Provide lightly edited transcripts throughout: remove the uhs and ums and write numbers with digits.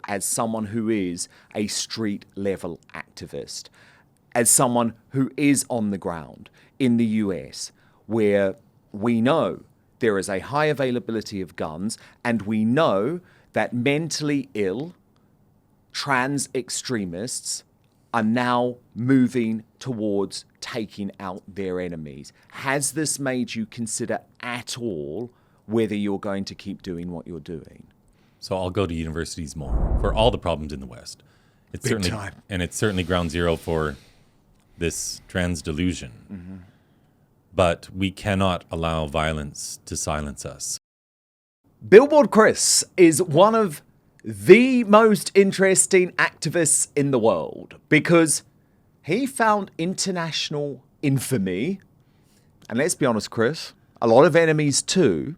as someone who is a street level activist, as someone who is on the ground in the US, where we know there is a high availability of guns, and we know that mentally ill trans extremists are now moving towards taking out their enemies. Has this made you consider at all whether you're going to keep doing what you're doing? So I'll go to universities more for all the problems in the West. It's Big certainly time. And it's certainly ground zero for this trans delusion. Mm-hmm. But we cannot allow violence to silence us. Billboard Chris is one of the most interesting activists in the world because he found international infamy, and let's be honest, Chris, a lot of enemies too,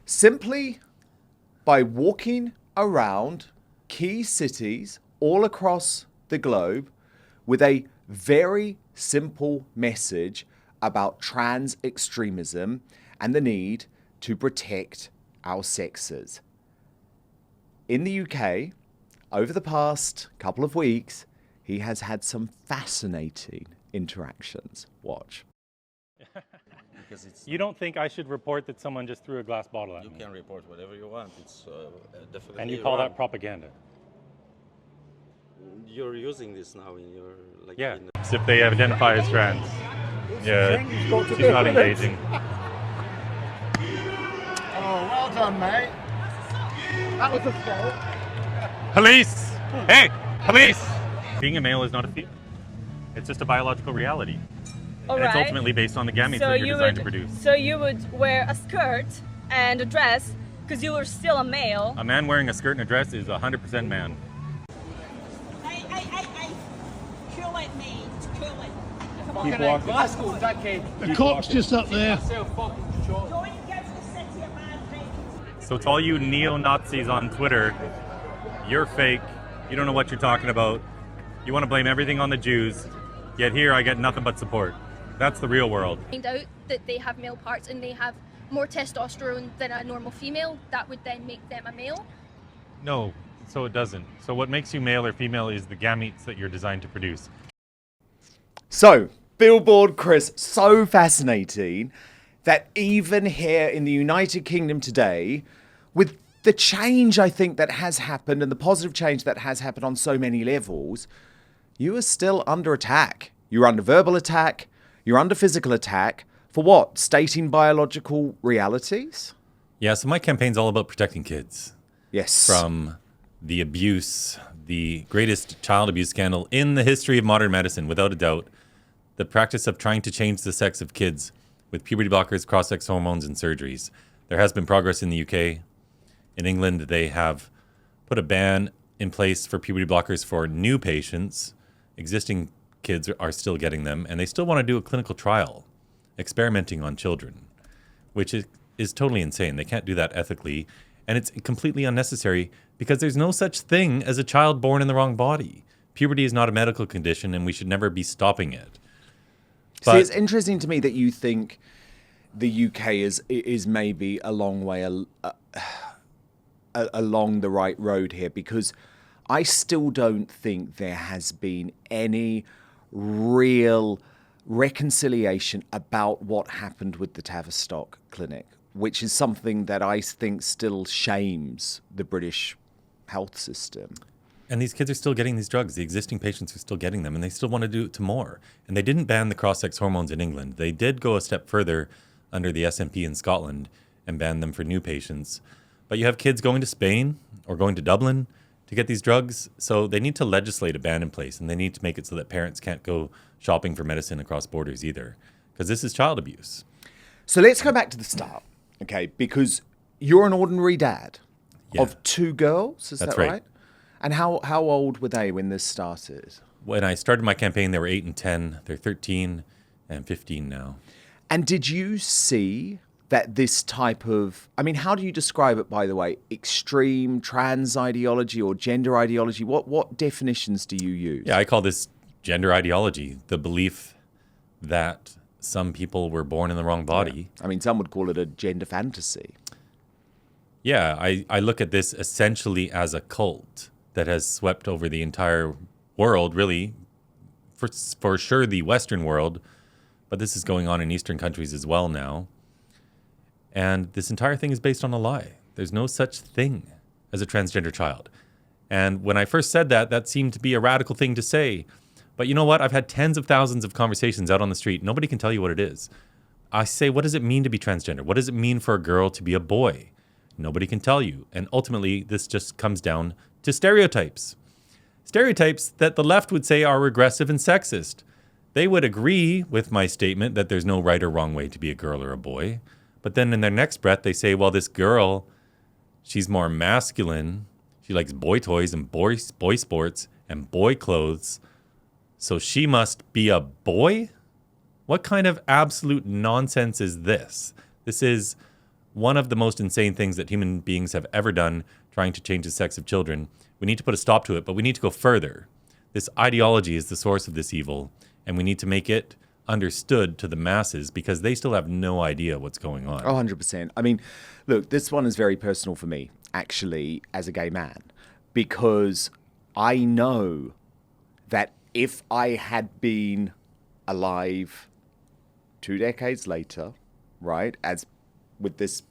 simply by walking around key cities all across the globe with a very simple message about trans extremism and the need to protect our sexes. In the UK, over the past couple of weeks, he has had some fascinating interactions. Watch. Because it's, You don't think I should report that someone just threw a glass bottle at you me? can report whatever you want. It's definitely And you call wrong. that propaganda? You're using this now in your like. Yeah. In If they identify as trans. Yeah, she's not engaging. Oh, well done, mate. That was a fault. Police! Hey, police! Being a male is not a feat. It's just a biological reality. All And it's right. ultimately based on the gametes So that you're you designed to would, produce. so you would wear a skirt and a dress because you were still a male. A man wearing a skirt and a dress is 100% man. Hey, kill it, mate. Kill it. Keep walking. Glasgow, dickhead. The cop's just up there. Fucking shot. Don't give the city a bad name. So to all you neo-Nazis on Twitter, you're fake. You don't know what you're talking about. You want to blame everything on the Jews. Yet here I get nothing but support. That's the real world. Find out that they have male parts and they have more testosterone than a normal female, that would then make them a male. No, so it doesn't. So what makes you male or female is the gametes that you're designed to produce. So, Billboard Chris, so fascinating that even here in the United Kingdom today, with the change I think that has happened and the positive change that has happened on so many levels, you are still under attack. You're under verbal attack, you're under physical attack, for what? Stating biological realities? Yeah, so my campaign's all about protecting kids Yes. from the abuse, the greatest child abuse scandal in the history of modern medicine, without a doubt. The practice of trying to change the sex of kids with puberty blockers, cross-sex hormones, and surgeries. There has been progress in the UK. In England, they have put a ban in place for puberty blockers for new patients. Existing kids are still getting them, and they still want to do a clinical trial, experimenting on children, which is totally insane. They can't do that ethically, and it's completely unnecessary because there's no such thing as a child born in the wrong body. Puberty is not a medical condition, and we should never be stopping it. See, it's interesting to me that you think the UK is maybe a long way along the right road here, because I still don't think there has been any real reconciliation about what happened with the Tavistock clinic, which is something that I think still shames the British health system. And these kids are still getting these drugs. The existing patients are still getting them, and they still want to do it to more. And they didn't ban the cross-sex hormones in England. They did go a step further under the SNP in Scotland and ban them for new patients. But you have kids going to Spain or going to Dublin to get these drugs, so they need to legislate a ban in place, and they need to make it so that parents can't go shopping for medicine across borders either, because this is child abuse. So let's go back to the start, okay? Because you're an ordinary dad Yeah. of two girls, is That's that right. right? And how old were they when this started? When I started my campaign, they were 8 and 10. They're 13 and 15 now. And did you see that this type of, I mean, how do you describe it, by the way? Extreme trans ideology or gender ideology? What definitions do you use? Yeah, I call this gender ideology, the belief that some people were born in the wrong body. I mean, some would call it a gender fantasy. Yeah, I look at this essentially as a cult. that has swept over the entire world, really, for sure the Western world, but this is going on in Eastern countries as well now. And this entire thing is based on a lie. There's no such thing as a transgender child. And when I first said that, that seemed to be a radical thing to say. But you know what? I've had tens of thousands of conversations out on the street. Nobody can tell you what it is. I say, what does it mean to be transgender? What does it mean for a girl to be a boy? Nobody can tell you. And ultimately, this just comes down to stereotypes. Stereotypes that the left would say are regressive and sexist. They would agree with my statement that there's no right or wrong way to be a girl or a boy. But then in their next breath, they say, well, this girl, she's more masculine. She likes boy toys and boy sports and boy clothes. So she must be a boy? What kind of absolute nonsense is this? This is one of the most insane things that human beings have ever done, trying to change the sex of children. We need to put a stop to it, but we need to go further. This ideology is the source of this evil, and we need to make it understood to the masses because they still have no idea what's going on. 100%. I mean, look, this one is very personal for me, actually, as a gay man, because I know that if I had been alive 2 decades later, right, as with this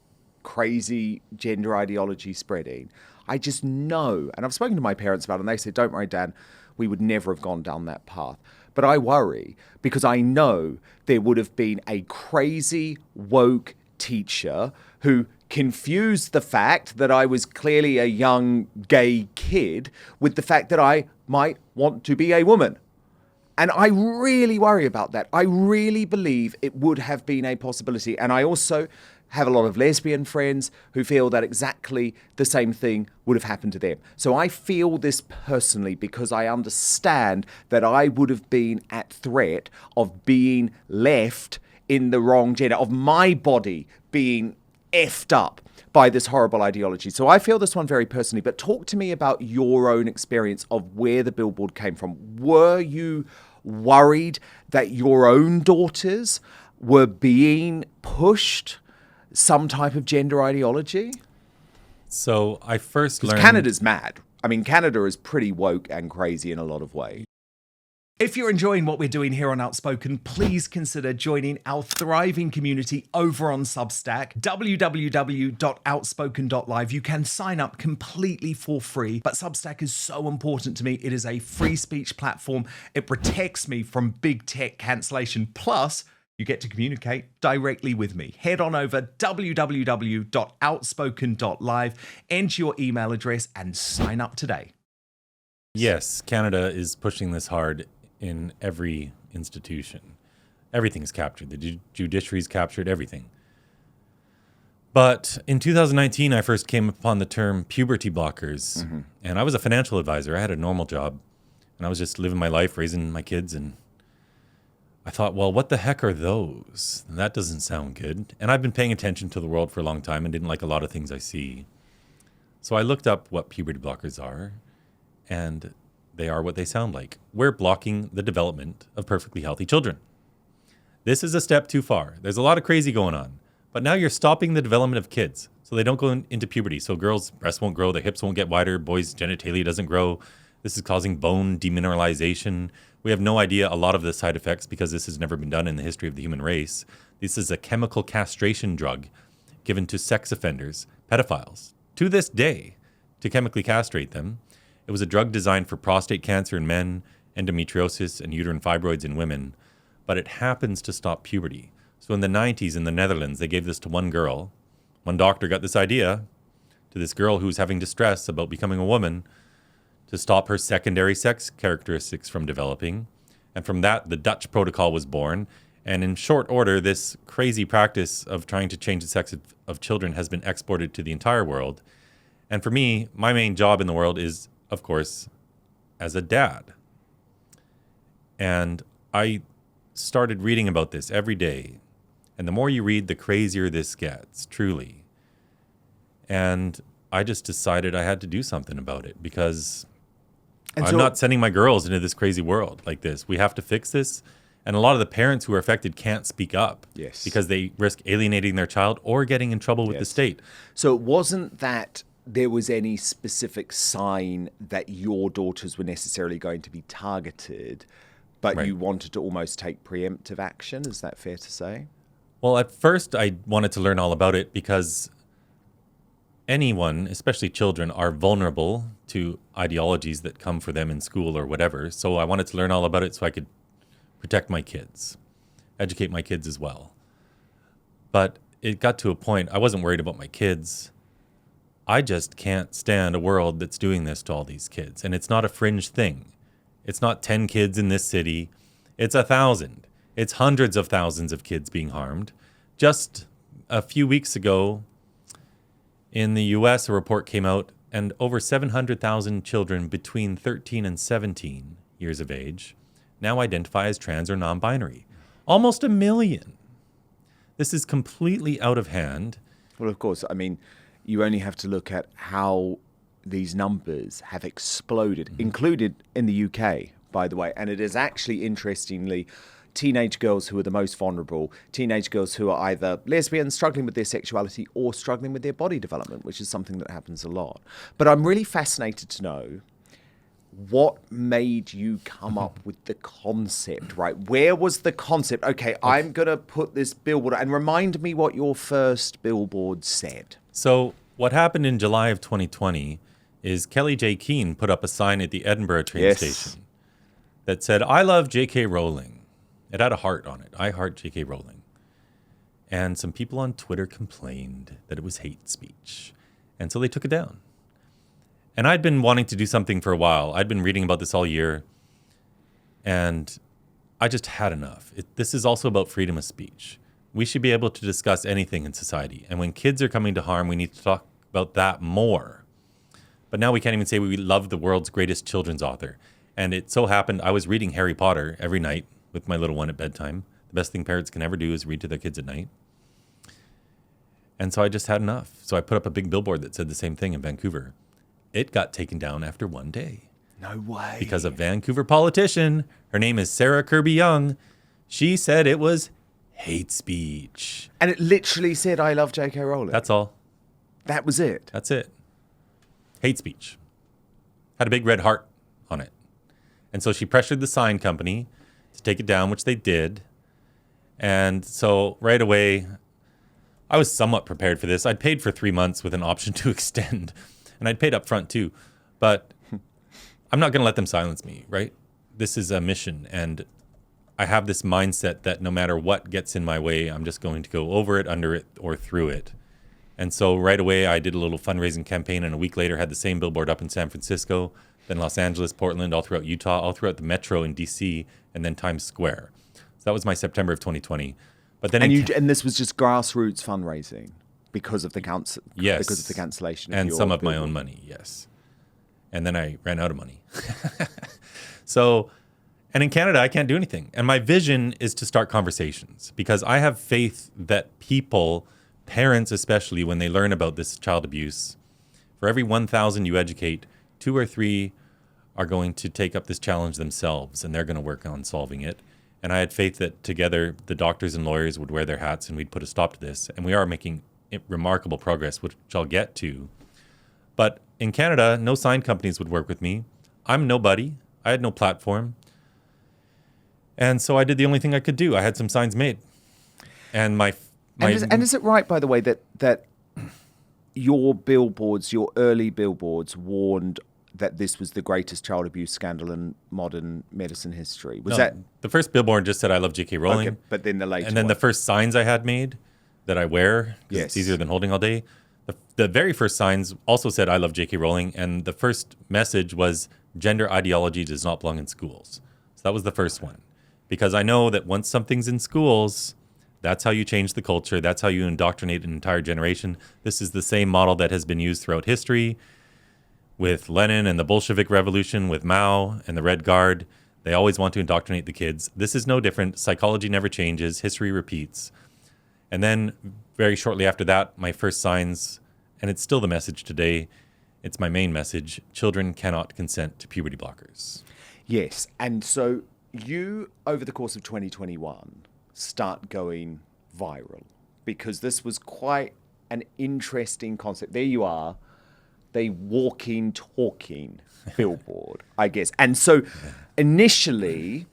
crazy gender ideology spreading, I just know, and I've spoken to my parents about it, and they said, don't worry, Dan, we would never have gone down that path. But I worry because I know there would have been a crazy woke teacher who confused the fact that I was clearly a young gay kid with the fact that I might want to be a woman. And I really worry about that. I really believe it would have been a possibility. And I also have a lot of lesbian friends who feel that exactly the same thing would have happened to them. So I feel this personally because I understand that I would have been at threat of being left in the wrong gender, of my body being effed up by this horrible ideology. So I feel this one very personally, but talk to me about your own experience of where the billboard came from. Were you worried that your own daughters were being pushed some type of gender ideology? So I first learned... Canada's mad. I mean, Canada is pretty woke and crazy in a lot of ways. If you're enjoying what we're doing here on Outspoken, please consider joining our thriving community over on Substack, www.outspoken.live. You can sign up completely for free, but Substack is so important to me. It is a free speech platform. It protects me from big tech cancellation. Plus, you get to communicate directly with me. Head on over www.outspoken.live, enter your email address, and sign up today. Yes, Canada is pushing this hard in every institution. Everything's captured. The judiciary's captured everything. But in 2019, I first came upon the term puberty blockers. Mm-hmm. And I was a financial advisor. I had a normal job. And I was just living my life, raising my kids. And I thought, well, what the heck are those? That doesn't sound good. And I've been paying attention to the world for a long time and didn't like a lot of things I see. So I looked up what puberty blockers are. And they are what they sound like. We're blocking the development of perfectly healthy children. This is a step too far. There's a lot of crazy going on. But now you're stopping the development of kids so they don't go into puberty. So girls' breasts won't grow, their hips won't get wider, boys' genitalia doesn't grow. This is causing bone demineralization. We have no idea a lot of the side effects because this has never been done in the history of the human race. This is a chemical castration drug given to sex offenders, pedophiles, to this day, to chemically castrate them. It was a drug designed for prostate cancer in men, endometriosis, and uterine fibroids in women, but it happens to stop puberty. So in the 90s in the Netherlands, they gave this to one girl. One doctor got this idea to this girl who was having distress about becoming a woman to stop her secondary sex characteristics from developing. And from that, the Dutch protocol was born. And in short order, this crazy practice of trying to change the sex of children has been exported to the entire world. And for me, my main job in the world is, of course, as a dad. And I started reading about this every day. And the more you read, the crazier this gets, truly. And I just decided I had to do something about it because I'm not sending my girls into this crazy world like this. We have to fix this. And a lot of the parents who are affected can't speak up. Yes. Because they risk alienating their child or getting in trouble with the state. So it wasn't that there was any specific sign that your daughters were necessarily going to be targeted, but Right. you wanted to almost take preemptive action. Is that fair to say? Well, at first, I wanted to learn all about it because anyone, especially children, are vulnerable to ideologies that come for them in school or whatever. So I wanted to learn all about it so I could protect my kids, educate my kids as well. But it got to a point, I wasn't worried about my kids. I just can't stand a world that's doing this to all these kids. And it's not a fringe thing. It's not 10 kids in this city. It's 1,000. It's hundreds of thousands of kids being harmed. Just a few weeks ago in the US, a report came out and over 700,000 children between 13 and 17 years of age now identify as trans or non-binary. Almost 1 million. This is completely out of hand. Well, of course, I mean, you only have to look at how these numbers have exploded, included in the UK, by the way. And it is actually, interestingly, teenage girls who are the most vulnerable, teenage girls who are either lesbians, struggling with their sexuality, or struggling with their body development, which is something that happens a lot. But I'm really fascinated to know what made you come up with the concept, right? Where was the concept? Okay, I'm going to put this billboard, and remind me what your first billboard said. So what happened in July of 2020 is Kelly J. Keane put up a sign at the Edinburgh train Yes. station that said, "I love J.K. Rowling." It had a heart on it. I heart J.K. Rowling. And some people on Twitter complained that it was hate speech. And so they took it down. And I'd been wanting to do something for a while. I'd been reading about this all year. And I just had enough. This is also about freedom of speech. We should be able to discuss anything in society. And when kids are coming to harm, we need to talk about that more. But now we can't even say we love the world's greatest children's author. And it so happened I was reading Harry Potter every night with my little one at bedtime. The best thing parents can ever do is read to their kids at night. And so I just had enough. So I put up a big billboard that said the same thing in Vancouver. It got taken down after one day. No way. Because a Vancouver politician, her name is Sarah Kirby Young, she said it was hate speech. And it literally said, "I love J.K. Rowling." That's all. That was it. That's it. Hate speech. Had a big red heart on it. And so she pressured the sign company to take it down, which they did. And so right away, I was somewhat prepared for this. I'd paid for 3 months with an option to extend. And I'd paid up front too. But I'm not going to let them silence me, right? This is a mission. And I have this mindset that no matter what gets in my way, I'm just going to go over it, under it, or through it. And so right away, I did a little fundraising campaign, and a week later had the same billboard up in San Francisco, then Los Angeles, Portland, all throughout Utah, all throughout the metro in DC, and then Times Square. So that was my September of 2020. But then And this was just grassroots fundraising because of the yes, because of the cancellation, and your some of my billboard. own money, yes. And then I ran out of money. So, and in Canada, I can't do anything. And my vision is to start conversations because I have faith that people, parents especially, when they learn about this child abuse, for every 1,000 you educate, 2 or 3 are going to take up this challenge themselves, and they're going to work on solving it. And I had faith that together the doctors and lawyers would wear their hats and we'd put a stop to this. And we are making remarkable progress, which I'll get to. But in Canada, no sign companies would work with me. I'm nobody. I had no platform. And so I did the only thing I could do. I had some signs made. And is it right, by the way, that your billboards, your early billboards, warned that this was the greatest child abuse scandal in modern medicine history? Was that the first billboard just said I love J.K. Rowling? okay? But then the later, and then one. the first signs I had made that I wear, 'cause Yes. it's easier than holding all day. The very first signs also said I love J.K. Rowling, and the first message was gender ideology does not belong in schools. So that was the first one, because I know that once something's in schools, that's how you change the culture. That's how you indoctrinate an entire generation. This is the same model that has been used throughout history with Lenin and the Bolshevik Revolution, with Mao and the Red Guard. They always want to indoctrinate the kids. This is no different. Psychology never changes. History repeats. And then very shortly after that, my first signs, and it's still the message today, it's my main message, children cannot consent to puberty blockers. Yes, and so you, over the course of 2021, start going viral because this was quite an interesting concept. There you are, the walking, talking billboard, I guess. And so initially,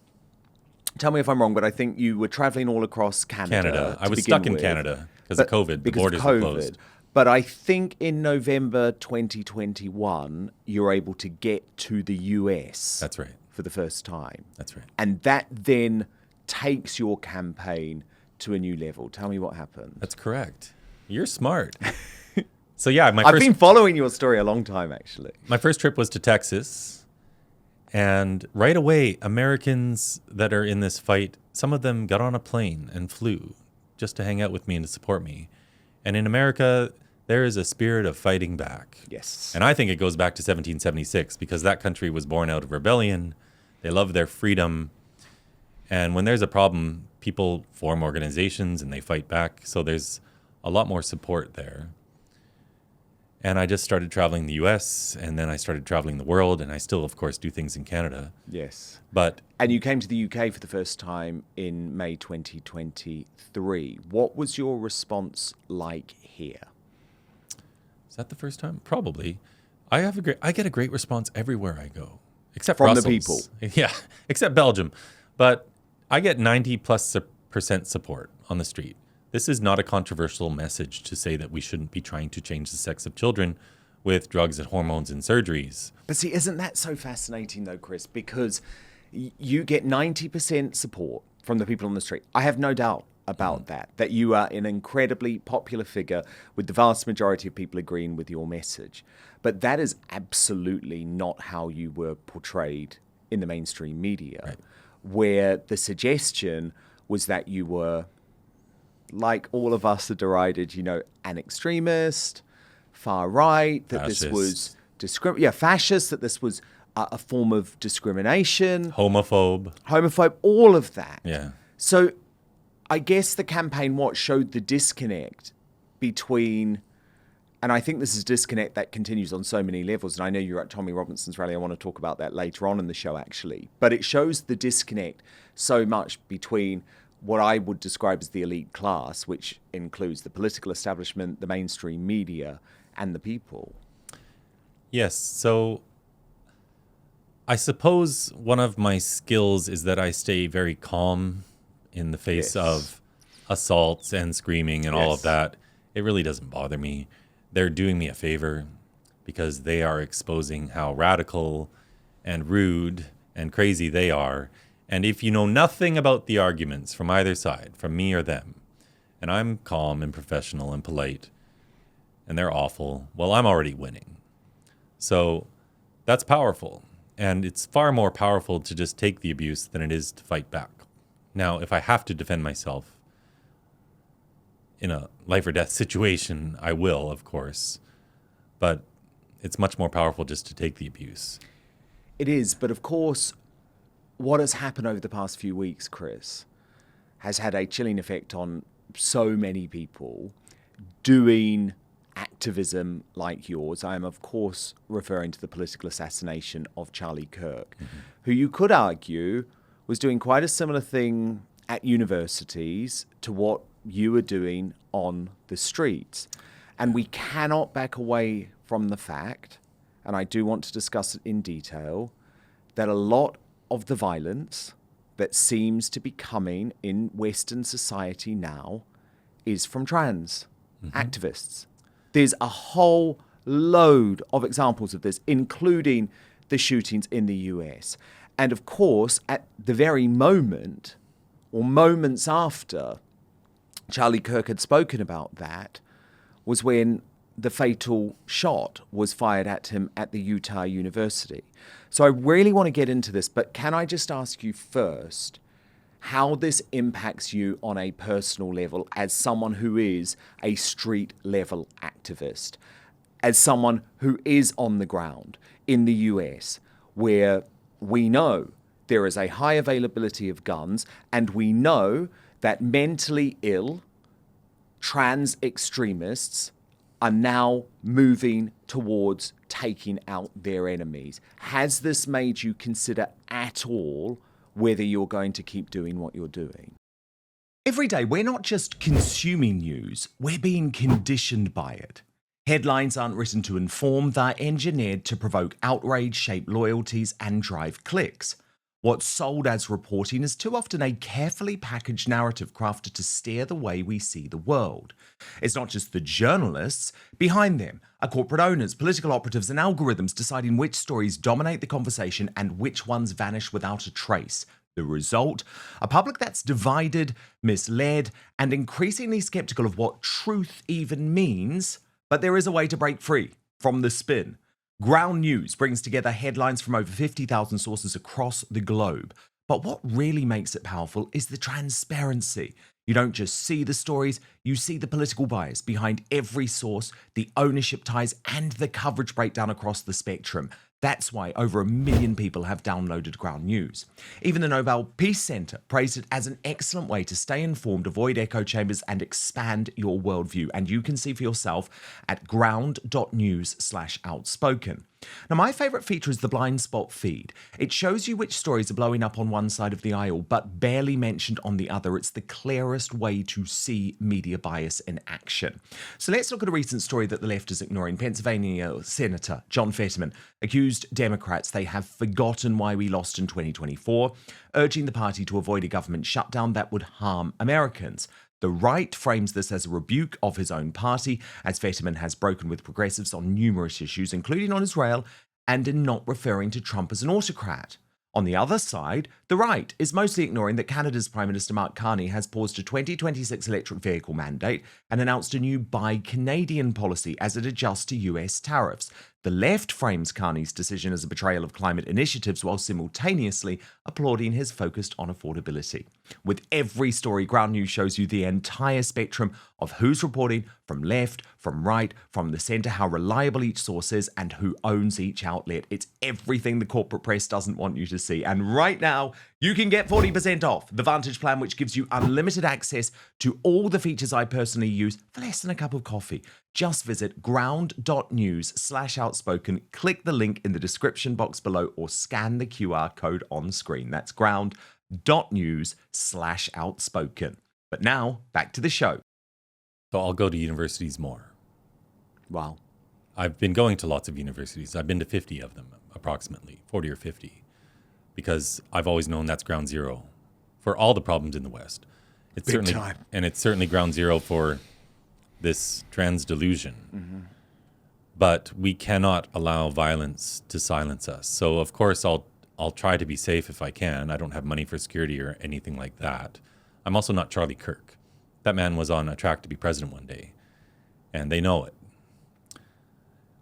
tell me if I'm wrong, but I think you were traveling all across Canada. I was stuck in Canada because of COVID. The borders were closed. But I think in November 2021, you were able to get to the US. That's right. For the first time. That's right. And that then takes your campaign to a new level. Tell me what happened. That's correct. You're smart. So yeah, I've been following your story a long time, actually. My first trip was to Texas. And right away, Americans that are in this fight, some of them got on a plane and flew just to hang out with me and to support me. And in America, there is a spirit of fighting back. Yes. And I think it goes back to 1776 because that country was born out of rebellion. They love their freedom. And when there's a problem, people form organizations and they fight back. So there's a lot more support there. And I just started traveling the US, and then I started traveling the world, and I still, of course, do things in Canada. Yes. But and you came to the UK for the first time in May 2023. What was your response like here? Is that the first time? Probably. I get a great response everywhere I go, except from Brussels. the people. Yeah, except Belgium. But I get 90+% support on the street. This is not a controversial message to say that we shouldn't be trying to change the sex of children with drugs and hormones and surgeries. But see, isn't that so fascinating though, Chris? Because you get 90% support from the people on the street. I have no doubt about that you are an incredibly popular figure with the vast majority of people agreeing with your message. But that is absolutely not how you were portrayed in the mainstream media, right, where the suggestion was that you were, like all of us are derided, an extremist, far right, that fascist. This was fascist, that this was a form of discrimination. Homophobe, all of that. Yeah. So I guess the campaign showed the disconnect between, and I think this is a disconnect that continues on so many levels, and I know you're at Tommy Robinson's rally, I want to talk about that later on in the show actually, but it shows the disconnect so much between what I would describe as the elite class, which includes the political establishment, the mainstream media, and the people. Yes, so I suppose one of my skills is that I stay very calm in the face of assaults and screaming and all of that. It really doesn't bother me. They're doing me a favor because they are exposing how radical and rude and crazy they are. And if you know nothing about the arguments from either side, from me or them, and I'm calm and professional and polite, and they're awful, well, I'm already winning. So that's powerful. And it's far more powerful to just take the abuse than it is to fight back. Now, if I have to defend myself in a life or death situation, I will, of course. But it's much more powerful just to take the abuse. It is, but of course, what has happened over the past few weeks, Chris, has had a chilling effect on so many people doing activism like yours. I am, of course, referring to the political assassination of Charlie Kirk, who you could argue was doing quite a similar thing at universities to what you were doing on the streets. And we cannot back away from the fact, and I do want to discuss it in detail, that a lot of the violence that seems to be coming in Western society now is from trans activists. There's a whole load of examples of this, including the shootings in the US. And of course, at the very moment, or moments after Charlie Kirk had spoken about that, was when the fatal shot was fired at him at the Utah University. So I really want to get into this, but can I just ask you first how this impacts you on a personal level as someone who is a street level activist, as someone who is on the ground in the US, where we know there is a high availability of guns, and we know that mentally ill trans extremists are now moving towards taking out their enemies. Has this made you consider at all whether you're going to keep doing what you're doing? Every day, we're not just consuming news, we're being conditioned by it. Headlines aren't written to inform, they're engineered to provoke outrage, shape loyalties, and drive clicks. What's sold as reporting is too often a carefully packaged narrative crafted to steer the way we see the world. It's not just the journalists. Behind them are corporate owners, political operatives, and algorithms deciding which stories dominate the conversation and which ones vanish without a trace. The result? A public that's divided, misled, and increasingly skeptical of what truth even means. But there is a way to break free from the spin. Ground News brings together headlines from over 50,000 sources across the globe. But what really makes it powerful is the transparency. You don't just see the stories, you see the political bias behind every source, the ownership ties, and the coverage breakdown across the spectrum. That's why over 1 million people have downloaded Ground News. Even the Nobel Peace Center praised it as an excellent way to stay informed, avoid echo chambers, and expand your worldview. And you can see for yourself at ground.news/outspoken. Now, my favorite feature is the blind spot feed. It shows you which stories are blowing up on one side of the aisle, but barely mentioned on the other. It's the clearest way to see media bias in action. So let's look at a recent story that the left is ignoring. Pennsylvania Senator John Fetterman accused Democrats they have forgotten why we lost in 2024, urging the party to avoid a government shutdown that would harm Americans. The right frames this as a rebuke of his own party, as Fetterman has broken with progressives on numerous issues, including on Israel, and in not referring to Trump as an autocrat. On the other side, the right is mostly ignoring that Canada's Prime Minister Mark Carney has paused a 2026 electric vehicle mandate and announced a new Buy Canadian policy as it adjusts to US tariffs. The left frames Carney's decision as a betrayal of climate initiatives while simultaneously applauding his focus on affordability. With every story, Ground News shows you the entire spectrum of who's reporting from left, from right, from the centre, how reliable each source is, and who owns each outlet. It's everything the corporate press doesn't want you to see. And right now, you can get 40% off the Vantage plan, which gives you unlimited access to all the features I personally use for less than a cup of coffee. Just visit ground.news/outspoken, click the link in the description box below, or scan the QR code on screen. That's ground.news/outspoken. But now, back to the show. So I'll go to universities more. Wow. I've been going to lots of universities. I've been to 50 of them, approximately, 40 or 50, because I've always known that's ground zero for all the problems in the West. It's Big certainly time. And it's certainly ground zero for this trans delusion. Mm-hmm. But we cannot allow violence to silence us. So of course I'll try to be safe if I can. I don't have money for security or anything like that. I'm also not Charlie Kirk. That man was on a track to be president one day, and they know it.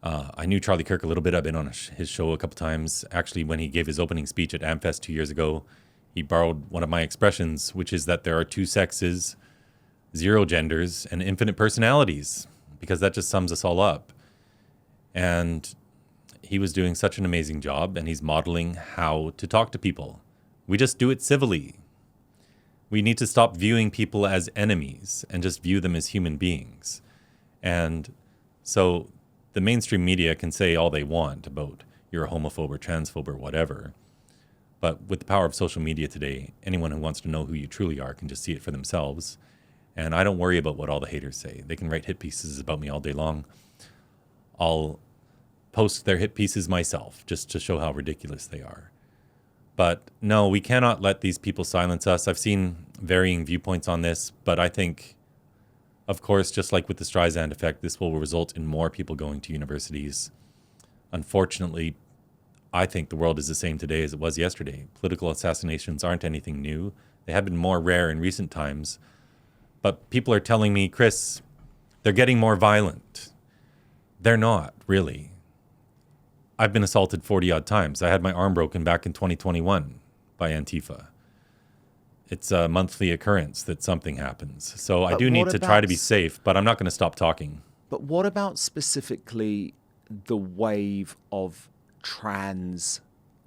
I knew Charlie Kirk a little bit. I've been on his show a couple times. Actually, when he gave his opening speech at AmFest 2 years ago, he borrowed one of my expressions, which is that there are two sexes, 0 genders, and infinite personalities, because that just sums us all up. And he was doing such an amazing job, and he's modeling how to talk to people. We just do it civilly. We need to stop viewing people as enemies and just view them as human beings. And so the mainstream media can say all they want about you're a homophobe or transphobe or whatever. But with the power of social media today, anyone who wants to know who you truly are can just see it for themselves. And I don't worry about what all the haters say. They can write hit pieces about me all day long. I'll post their hit pieces myself just to show how ridiculous they are. But no, we cannot let these people silence us. I've seen varying viewpoints on this, but I think, of course, just like with the Streisand effect, this will result in more people going to universities. Unfortunately, I think the world is the same today as it was yesterday. Political assassinations aren't anything new. They have been more rare in recent times. But people are telling me, Chris, they're getting more violent. They're not, really. I've been assaulted 40-odd times. I had my arm broken back in 2021 by Antifa. It's a monthly occurrence that something happens. So I do need to try to be safe, but I'm not going to stop talking. But what about specifically the wave of trans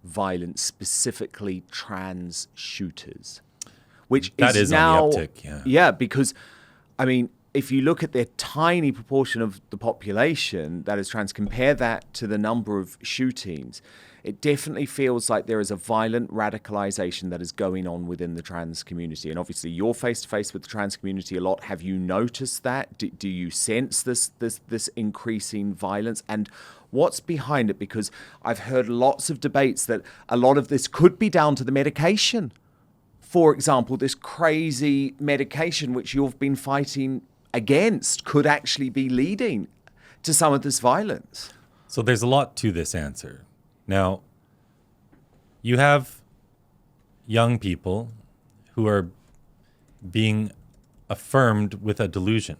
violence, specifically trans shooters? Which that is now, on the uptick, yeah. Yeah, because, I mean, if you look at the tiny proportion of the population that is trans, compare that to the number of shootings, it definitely feels like there is a violent radicalization that is going on within the trans community. And obviously, you're face to face with the trans community a lot. Have you noticed that? Do you sense this increasing violence? And what's behind it? Because I've heard lots of debates that a lot of this could be down to the medication. For example, this crazy medication which you've been fighting against could actually be leading to some of this violence. So there's a lot to this answer. Now, you have young people who are being affirmed with a delusion.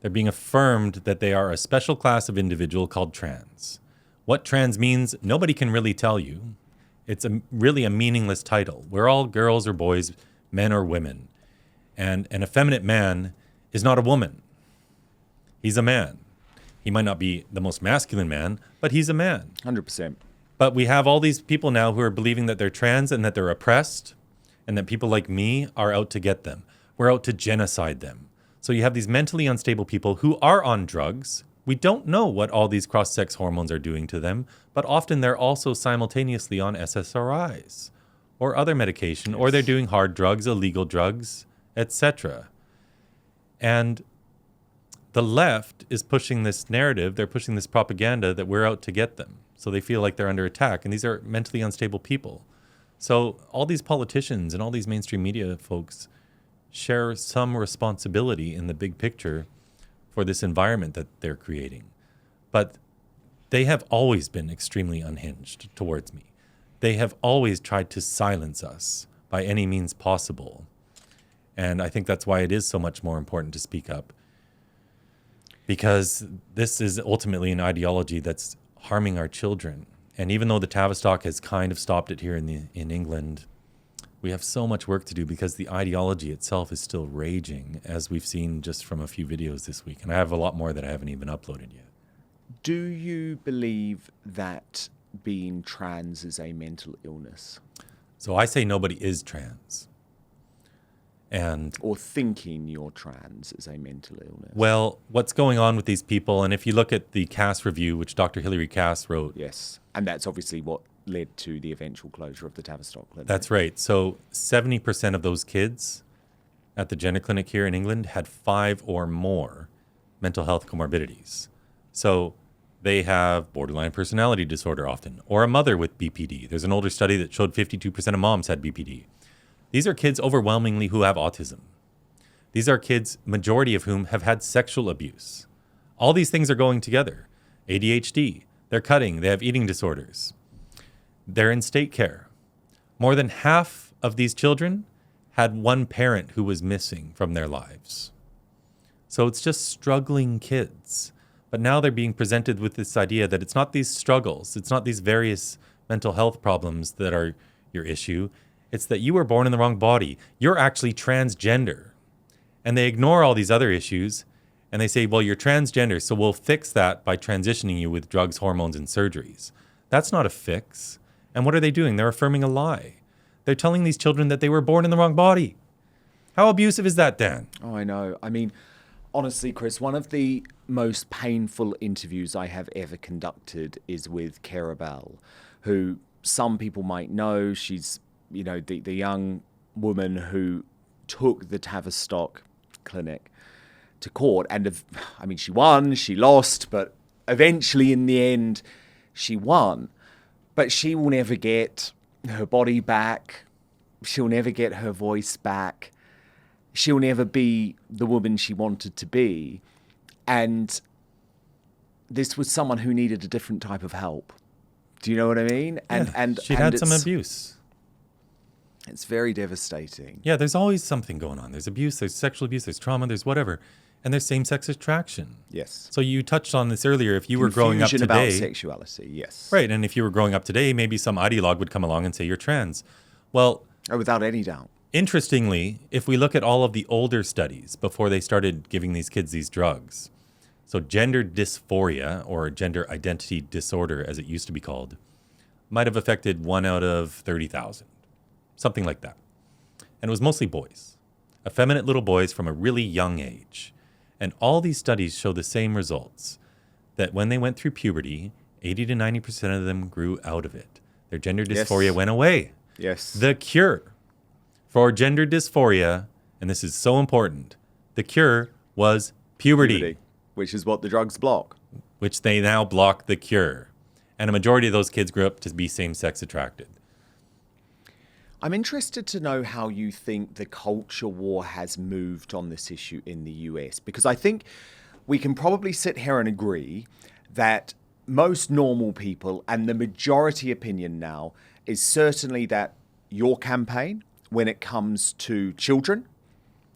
They're being affirmed that they are a special class of individual called trans. What trans means, nobody can really tell you. It's really a meaningless title. We're all girls or boys, men or women. And an effeminate man is not a woman. He's a man. He might not be the most masculine man, but he's a man. 100%. But we have all these people now who are believing that they're trans and that they're oppressed and that people like me are out to get them. We're out to genocide them. So you have these mentally unstable people who are on drugs. We don't know what all these cross-sex hormones are doing to them, but often they're also simultaneously on SSRIs or other medication, or they're doing hard drugs, illegal drugs, etc. And the left is pushing this narrative, they're pushing this propaganda that we're out to get them. So they feel like they're under attack. And these are mentally unstable people. So all these politicians and all these mainstream media folks share some responsibility in the big picture for this environment that they're creating. But they have always been extremely unhinged towards me. They have always tried to silence us by any means possible. And I think that's why it is so much more important to speak up. Because this is ultimately an ideology that's harming our children. And even though the Tavistock has kind of stopped it here in England, we have so much work to do because the ideology itself is still raging, as we've seen just from a few videos this week. And I have a lot more that I haven't even uploaded yet. Do you believe that being trans is a mental illness? So I say nobody is trans. Or thinking you're trans is a mental illness. Well, what's going on with these people, and if you look at the Cass review, which Dr. Hilary Cass wrote. Yes, and that's obviously what led to the eventual closure of the Tavistock Clinic. That's right. So 70% of those kids at the gender clinic here in England had 5 or more mental health comorbidities. So they have borderline personality disorder often, or a mother with BPD. There's an older study that showed 52% of moms had BPD. These are kids overwhelmingly who have autism. These are kids, majority of whom have had sexual abuse. All these things are going together. ADHD, they're cutting, they have eating disorders. They're in state care. More than half of these children had one parent who was missing from their lives. So it's just struggling kids. But now they're being presented with this idea that it's not these struggles, it's not these various mental health problems that are your issue. It's that you were born in the wrong body. You're actually transgender. And they ignore all these other issues and they say, well, you're transgender, so we'll fix that by transitioning you with drugs, hormones, and surgeries. That's not a fix. And what are they doing? They're affirming a lie. They're telling these children that they were born in the wrong body. How abusive is that, Dan? Oh, I know. I mean, honestly, Chris, one of the most painful interviews I have ever conducted is with Cara Bell, who some people might know. She's, you know, the young woman who took the Tavistock Clinic to court. And, I mean, she won, she lost, but eventually in the end, she won. But she will never get her body back. She'll never get her voice back. She'll never be the woman she wanted to be. And this was someone who needed a different type of help. Do you know what I mean? And she'd had some abuse. It's very devastating. Yeah, there's always something going on. There's abuse, there's sexual abuse, there's trauma, there's whatever. And there's same-sex attraction. Yes. So you touched on this earlier. If you were growing up today... about sexuality, yes. Right, and if you were growing up today, maybe some ideologue would come along and say you're trans. Well... Oh, without any doubt. Interestingly, if we look at all of the older studies before they started giving these kids these drugs, so gender dysphoria, or gender identity disorder as it used to be called, might have affected 1 out of 30,000. Something like that. And it was mostly boys. Effeminate little boys from a really young age. And all these studies show the same results. That when they went through puberty, 80 to 90% of them grew out of it. Their gender dysphoria went away. Yes. The cure for gender dysphoria, and this is so important, the cure was puberty. Which is what the drugs block. Which they now block the cure. And a majority of those kids grew up to be same-sex attracted. I'm interested to know how you think the culture war has moved on this issue in the US, because I think we can probably sit here and agree that most normal people, and the majority opinion now, is certainly that your campaign, when it comes to children,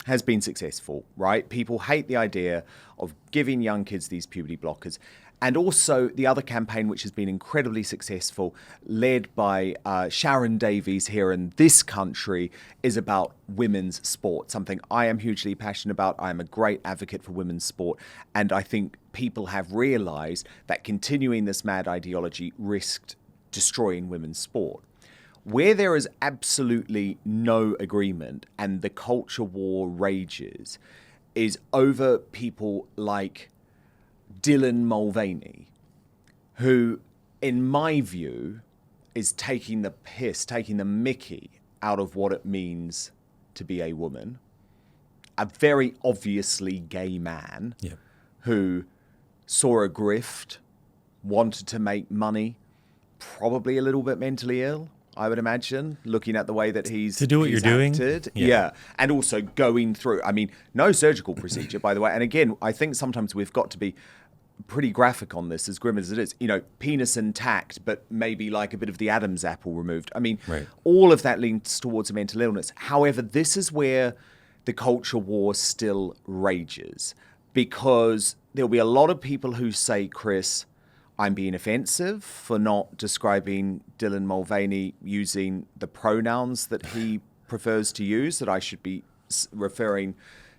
has been successful, right? People hate the idea of giving young kids these puberty blockers. And also the other campaign, which has been incredibly successful, led by Sharon Davies here in this country, is about women's sport, something I am hugely passionate about. I am a great advocate for women's sport. And I think people have realized that continuing this mad ideology risked destroying women's sport. Where there is absolutely no agreement and the culture war rages is over people like Dylan Mulvaney, who, in my view, is taking the piss, taking the mickey out of what it means to be a woman. A very obviously gay man who saw a grift, wanted to make money, probably a little bit mentally ill, I would imagine, looking at the way that he's to do what you're doing. Yeah. And also going through, I mean, no surgical procedure, by the way. And again, I think sometimes we've got to be pretty graphic on this, as grim as it is. You know, penis intact, but maybe like a bit of the Adam's apple removed. I mean, all of that leans towards a mental illness. However, this is where the culture war still rages, because there'll be a lot of people who say, Chris, I'm being offensive for not describing Dylan Mulvaney using the pronouns that he prefers to use, that I should be referring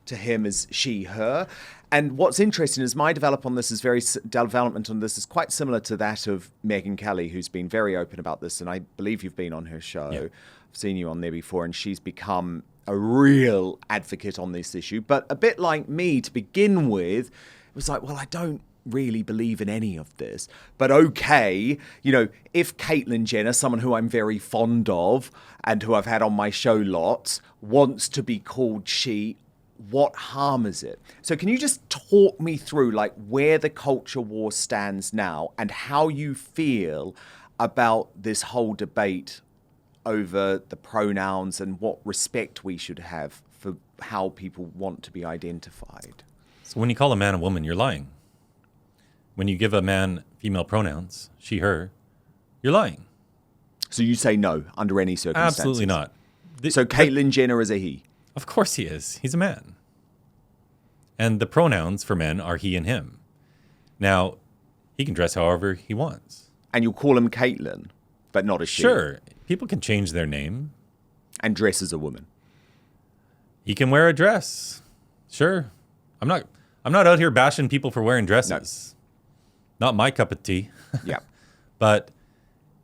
to him as she, her. And what's interesting is my development on this is quite similar to that of Megyn Kelly, who's been very open about this. And I believe you've been on her show. I've seen you on there before, and she's become a real advocate on this issue. But a bit like me to begin with, it was like, well, I don't really believe in any of this, but okay, you know, if Caitlyn Jenner, someone who I'm very fond of and who I've had on my show lots, wants to be called she, what harm is it? So can you just talk me through like where the culture war stands now and how you feel about this whole debate over the pronouns and what respect we should have for how people want to be identified? So when you call a man a woman, you're lying. When you give a man female pronouns, she, her, you're lying. So you say no under any circumstances? Absolutely not. So Caitlyn Jenner is a he? Of course he is. He's a man. And the pronouns for men are he and him. Now, he can dress however he wants. And you'll call him Caitlyn, but not a she? Sure. People can change their name. And dress as a woman? He can wear a dress. Sure. I'm not out here bashing people for wearing dresses. No. Not my cup of tea. Yeah. But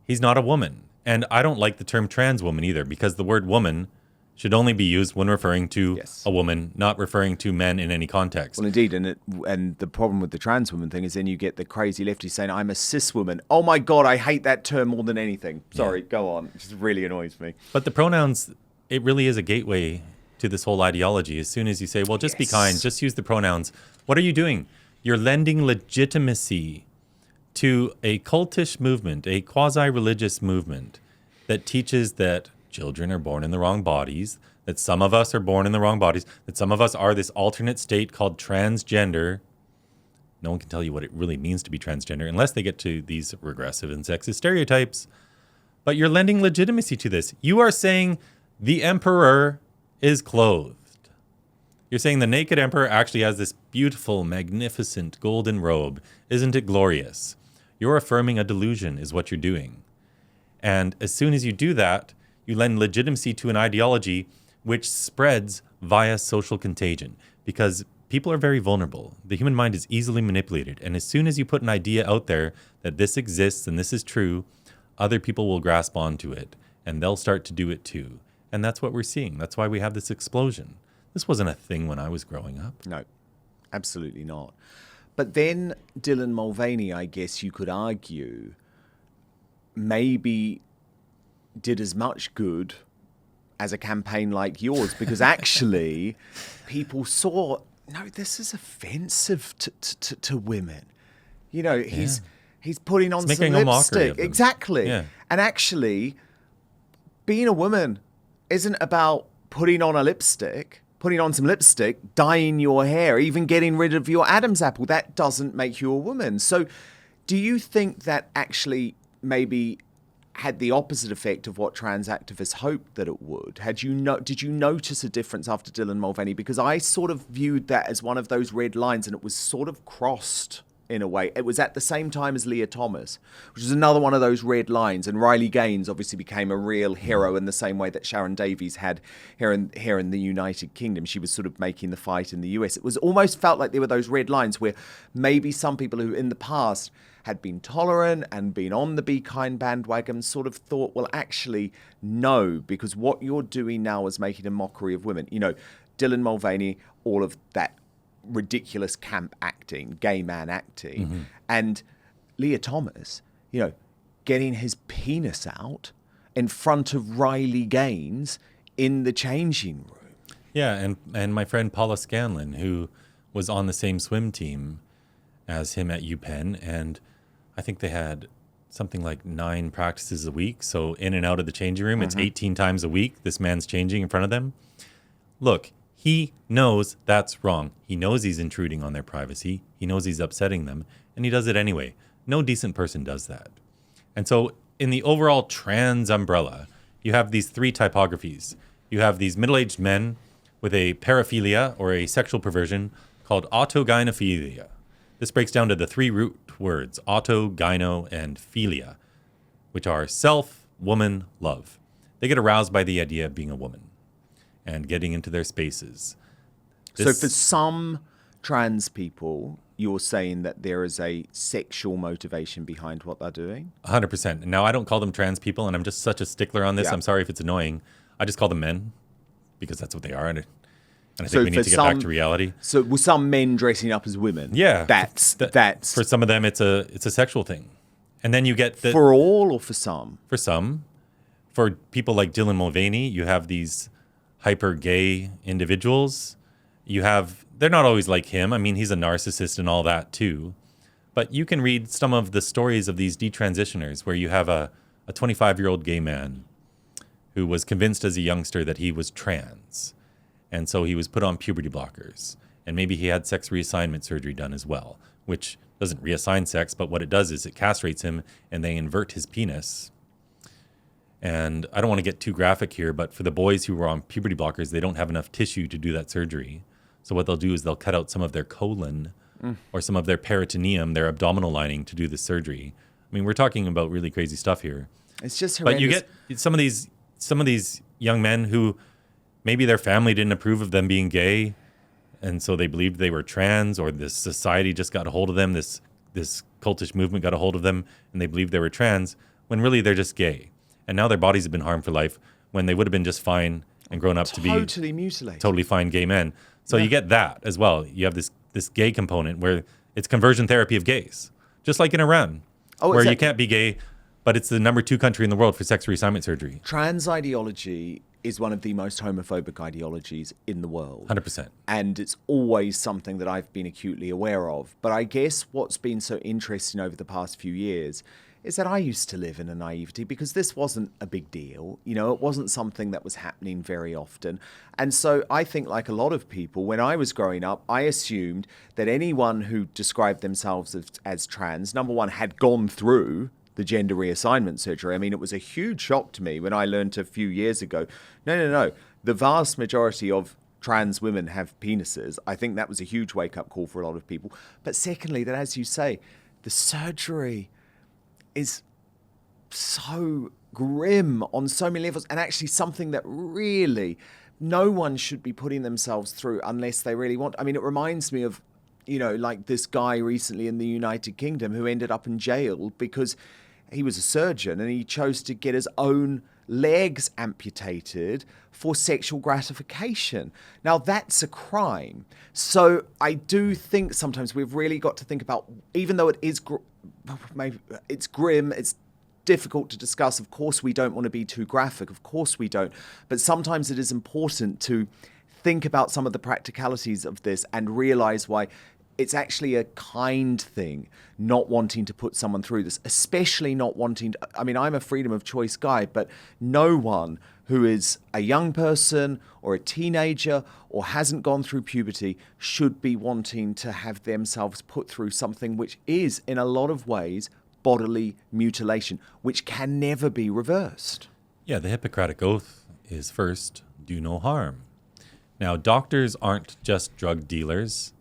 he's not a woman. And I don't like the term trans woman either, because the word woman should only be used when referring to a woman, not referring to men in any context. Well, indeed. And the problem with the trans woman thing is then you get the crazy lefties saying, I'm a cis woman. Oh my God, I hate that term more than anything. Sorry, go on. It just really annoys me. But the pronouns, it really is a gateway to this whole ideology. As soon as you say, well, just be kind, just use the pronouns. What are you doing? You're lending legitimacy to a cultish movement, a quasi-religious movement that teaches that children are born in the wrong bodies, that some of us are born in the wrong bodies, that some of us are this alternate state called transgender. No one can tell you what it really means to be transgender unless they get to these regressive and sexist stereotypes. But you're lending legitimacy to this. You are saying the emperor is clothed. You're saying the naked emperor actually has this beautiful, magnificent golden robe. Isn't it glorious? You're affirming a delusion is what you're doing. And as soon as you do that, you lend legitimacy to an ideology which spreads via social contagion, because people are very vulnerable. The human mind is easily manipulated. And as soon as you put an idea out there that this exists and this is true, other people will grasp onto it and they'll start to do it too. And that's what we're seeing. That's why we have this explosion. This wasn't a thing when I was growing up. No, absolutely not. But then Dylan Mulvaney, I guess you could argue, maybe did as much good as a campaign like yours, because actually people saw, no, this is offensive to women. You know, he's putting on It's some making a mockery lipstick. of them. Exactly. Yeah. And actually, being a woman isn't about putting on a lipstick, putting on some lipstick, dyeing your hair, even getting rid of your Adam's apple. That doesn't make you a woman. So do you think that actually maybe had the opposite effect of what trans activists hoped that it would? Did you notice a difference after Dylan Mulvaney? Because I sort of viewed that as one of those red lines, and it was sort of crossed in a way. It was at the same time as Leah Thomas, which is another one of those red lines. And Riley Gaines obviously became a real hero in the same way that Sharon Davies had here in the United Kingdom. She was sort of making the fight in the US. It was almost felt like there were those red lines where maybe some people who in the past had been tolerant and been on the Be Kind bandwagon sort of thought, well, actually, no, because what you're doing now is making a mockery of women. You know, Dylan Mulvaney, all of that ridiculous camp acting, gay man acting, and Leah Thomas, you know, getting his penis out in front of Riley Gaines in the changing room. Yeah, and my friend Paula Scanlon, who was on the same swim team as him at UPenn, and I think they had something like 9 practices a week. So in and out of the changing room, it's 18 times a week this man's changing in front of them. Look, he knows that's wrong. He knows he's intruding on their privacy. He knows he's upsetting them, and he does it anyway. No decent person does that. And so in the overall trans umbrella, you have these 3 typographies. You have these middle-aged men with a paraphilia or a sexual perversion called autogynephilia. This breaks down to the 3 root words, auto, gyno, and philia, which are self, woman, love. They get aroused by the idea of being a woman and getting into their spaces. So for some trans people, you're saying that there is a sexual motivation behind what they're doing? 100%. Now, I don't call them trans people, and I'm just such a stickler on this. Yeah. I'm sorry if it's annoying. I just call them men because that's what they are. And I think So we need for to get back some- to reality. So with some men dressing up as women? Yeah. That's For some of them, it's a sexual thing. And then you get for all or for some? For some. For people like Dylan Mulvaney, you have these hyper gay individuals. They're not always like him. I mean, he's a narcissist and all that too. But you can read some of the stories of these detransitioners where you have a 25-year-old gay man who was convinced as a youngster that he was trans. And so he was put on puberty blockers. And maybe he had sex reassignment surgery done as well, which doesn't reassign sex, but what it does is it castrates him and they invert his penis. And I don't want to get too graphic here, but for the boys who were on puberty blockers, they don't have enough tissue to do that surgery. So what they'll do is they'll cut out some of their colon or some of their peritoneum, their abdominal lining, to do the surgery. I mean, we're talking about really crazy stuff here. It's just horrendous. But you get some of these young men who maybe their family didn't approve of them being gay, and so they believed they were trans, or this society just got a hold of them, this cultish movement got a hold of them, and they believed they were trans, when really they're just gay. And now their bodies have been harmed for life when they would have been just fine and grown up to be totally mutilated. totally fine gay men. So you get that as well. You have this gay component where it's conversion therapy of gays, just like in Iran, where you can't be gay, but it's the number 2 country in the world for sex reassignment surgery. Trans ideology is one of the most homophobic ideologies in the world. 100%. And it's always something that I've been acutely aware of. But I guess what's been so interesting over the past few years is that I used to live in a naivety because this wasn't a big deal. You know, it wasn't something that was happening very often. And so I think, like a lot of people, when I was growing up, I assumed that anyone who described themselves as trans, number one, had gone through the gender reassignment surgery. I mean, it was a huge shock to me when I learned a few years ago, no. The vast majority of trans women have penises. I think that was a huge wake-up call for a lot of people. But secondly, that, as you say, the surgery is so grim on so many levels, and actually something that really no one should be putting themselves through unless they really want. I mean, it reminds me of, you know, like this guy recently in the United Kingdom who ended up in jail because he was a surgeon and he chose to get his own legs amputated for sexual gratification. Now, that's a crime. So I do think sometimes we've really got to think about, even though it is maybe it's grim, it's difficult to discuss. Of course, we don't want to be too graphic. Of course, we don't. But sometimes it is important to think about some of the practicalities of this and realize why it's actually a kind thing not wanting to put someone through this, especially not wanting to. I mean, I'm a freedom of choice guy, but no one who is a young person or a teenager or hasn't gone through puberty should be wanting to have themselves put through something which is, in a lot of ways, bodily mutilation, which can never be reversed. Yeah, the Hippocratic Oath is first, do no harm. Now, doctors aren't just drug dealers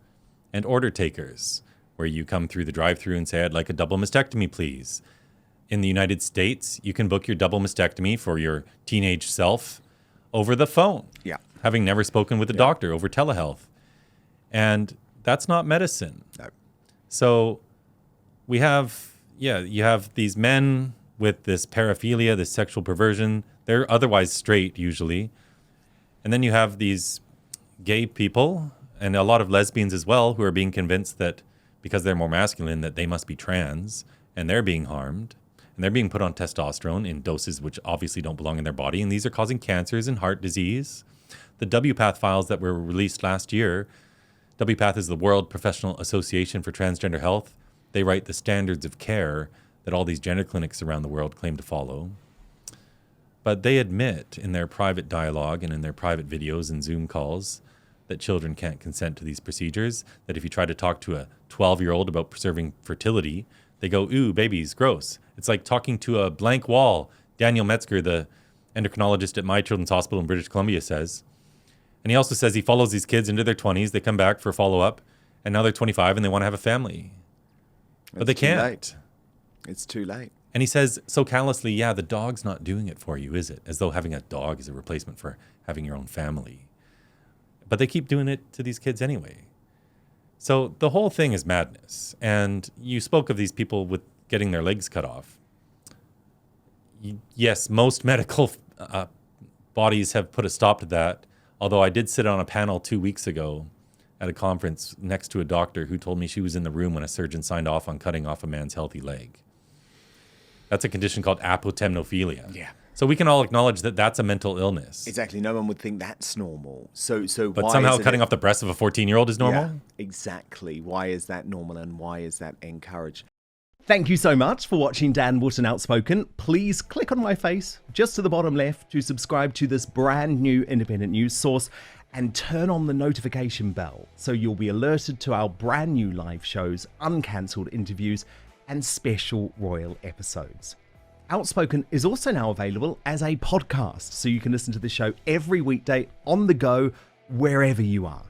and order takers, where you come through the drive-thru and say, I'd like a double mastectomy, please. In the United States, you can book your double mastectomy for your teenage self over the phone. Yeah. Having never spoken with a doctor over telehealth. And that's not medicine. No. So we have, you have these men with this paraphilia, this sexual perversion. They're otherwise straight, usually. And then you have these gay people and a lot of lesbians as well who are being convinced that because they're more masculine that they must be trans, and they're being harmed, and they're being put on testosterone in doses which obviously don't belong in their body, and these are causing cancers and heart disease. The WPATH files that were released last year, WPATH is the World Professional Association for Transgender Health. They write the standards of care that all these gender clinics around the world claim to follow. But they admit in their private dialogue and in their private videos and Zoom calls that children can't consent to these procedures, that if you try to talk to a 12-year-old about preserving fertility, they go, ooh, babies, gross. It's like talking to a blank wall. Daniel Metzger, the endocrinologist at My Children's Hospital in British Columbia, says. And he also says he follows these kids into their 20s. They come back for follow-up, and now they're 25 and they want to have a family. But they can't. Late. It's too late. And he says so callously, yeah, the dog's not doing it for you, is it? As though having a dog is a replacement for having your own family. But they keep doing it to these kids anyway. So the whole thing is madness. And you spoke of these people with getting their legs cut off. Yes, most medical bodies have put a stop to that. Although I did sit on a panel 2 weeks ago at a conference next to a doctor who told me she was in the room when a surgeon signed off on cutting off a man's healthy leg. That's a condition called apotemnophilia. Yeah. So we can all acknowledge that that's a mental illness. Exactly. No one would think that's normal. So But why somehow is it cutting off the breast of a 14-year-old is normal? Yeah, exactly. Why is that normal and why is that encouraged? Thank you so much for watching Dan Wootton Outspoken. Please click on my face just to the bottom left to subscribe to this brand new independent news source and turn on the notification bell so you'll be alerted to our brand new live shows, uncancelled interviews, and special royal episodes. Outspoken is also now available as a podcast, so you can listen to the show every weekday on the go, wherever you are.